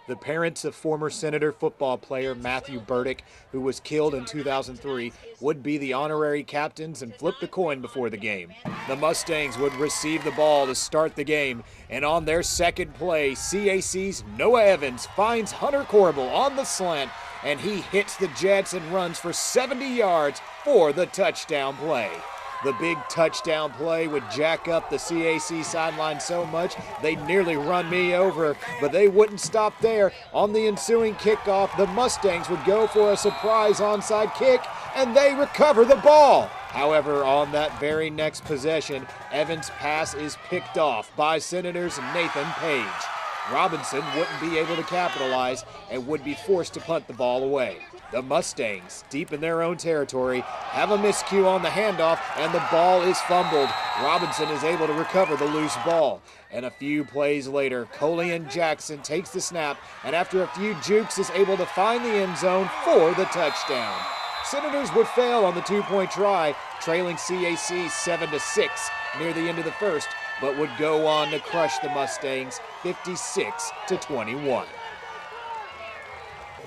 The parents of former Senator football player Matthew Burdick, who was killed in 2003, would be the honorary captains and flip the coin before the game. The Mustangs would receive the ball to start the game, and on their second play, CAC's Noah Evans finds Hunter Corbel on the slant, and he hits the Jets and runs for 70 yards for the touchdown play. The big touchdown play would jack up the CAC sideline so much they'd nearly run me over, but they wouldn't stop there. On the ensuing kickoff, the Mustangs would go for a surprise onside kick, and they recover the ball. However, on that very next possession, Evans' pass is picked off by Senators' Nathan Page. Robinson wouldn't be able to capitalize and would be forced to punt the ball away. The Mustangs, deep in their own territory, have a miscue on the handoff, and the ball is fumbled. Robinson is able to recover the loose ball. And a few plays later, Colian Jackson takes the snap, and after a few jukes is able to find the end zone for the touchdown. Senators would fail on the two-point try, trailing CAC 7-6 near the end of the first, but would go on to crush the Mustangs 56-21.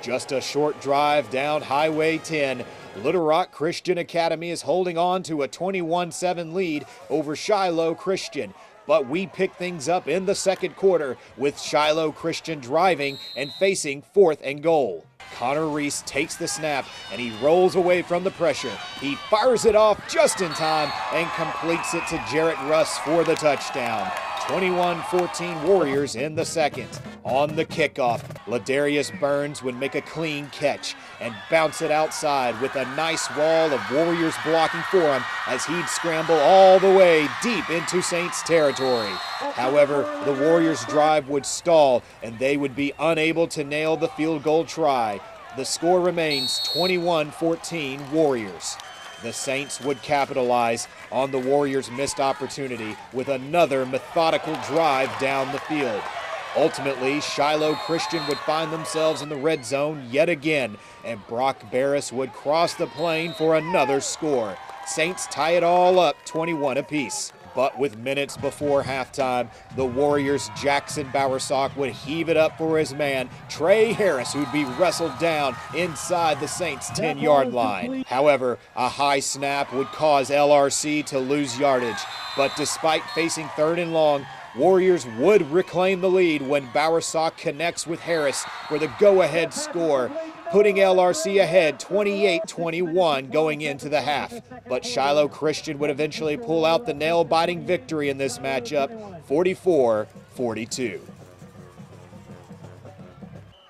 Just a short drive down Highway 10, Little Rock Christian Academy is holding on to a 21-7 lead over Shiloh Christian. But we pick things up in the second quarter with Shiloh Christian driving and facing 4th and goal. Connor Reese takes the snap and he rolls away from the pressure. He fires it off just in time and completes it to Jarrett Russ for the touchdown. 21-14 Warriors in the second. On the kickoff, Ladarius Burns would make a clean catch and bounce it outside with a nice wall of Warriors blocking for him as he'd scramble all the way deep into Saints territory. However, the Warriors' drive would stall and they would be unable to nail the field goal try. The score remains 21-14 Warriors. The Saints would capitalize on the Warriors' missed opportunity with another methodical drive down the field. Ultimately, Shiloh Christian would find themselves in the red zone yet again, and Brock Barris would cross the plane for another score. Saints tie it all up 21 apiece. But with minutes before halftime, the Warriors' Jackson Bowersock would heave it up for his man, Trey Harris, who'd be wrestled down inside the Saints' 10-yard line. However, a high snap would cause LRC to lose yardage. But despite facing 3rd and long, Warriors would reclaim the lead when Bowersock connects with Harris for the go-ahead score, putting LRC ahead 28-21 going into the half. But Shiloh Christian would eventually pull out the nail-biting victory in this matchup, 44-42.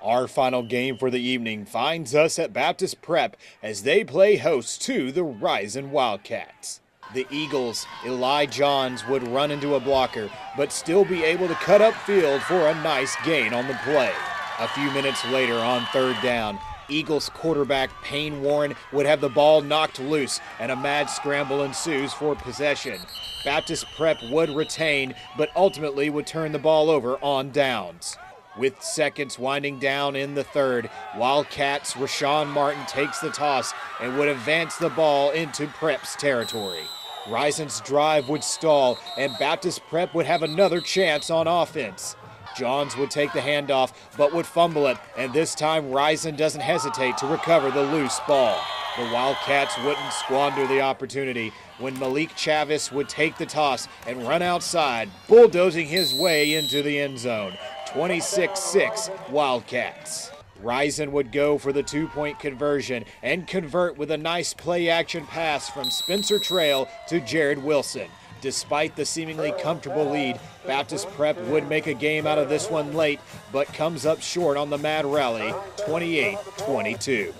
Our final game for the evening finds us at Baptist Prep as they play host to the Rising Wildcats. The Eagles, Eli Johns, would run into a blocker, but still be able to cut upfield for a nice gain on the play. A few minutes later on 3rd down, Eagles quarterback Payne Warren would have the ball knocked loose and a mad scramble ensues for possession. Baptist Prep would retain, but ultimately would turn the ball over on downs. With seconds winding down in the third, Wildcats' Rashawn Martin takes the toss and would advance the ball into Prep's territory. Rison's drive would stall and Baptist Prep would have another chance on offense. Johns would take the handoff but would fumble it, and this time Rison doesn't hesitate to recover the loose ball. The Wildcats wouldn't squander the opportunity when Malik Chavis would take the toss and run outside, bulldozing his way into the end zone. 26-6 Wildcats. Rison would go for the 2-point conversion and convert with a nice play-action pass from Spencer Trail to Jared Wilson. Despite the seemingly comfortable lead, Baptist Prep would make a game out of this one late, but comes up short on the mad rally, 28-22.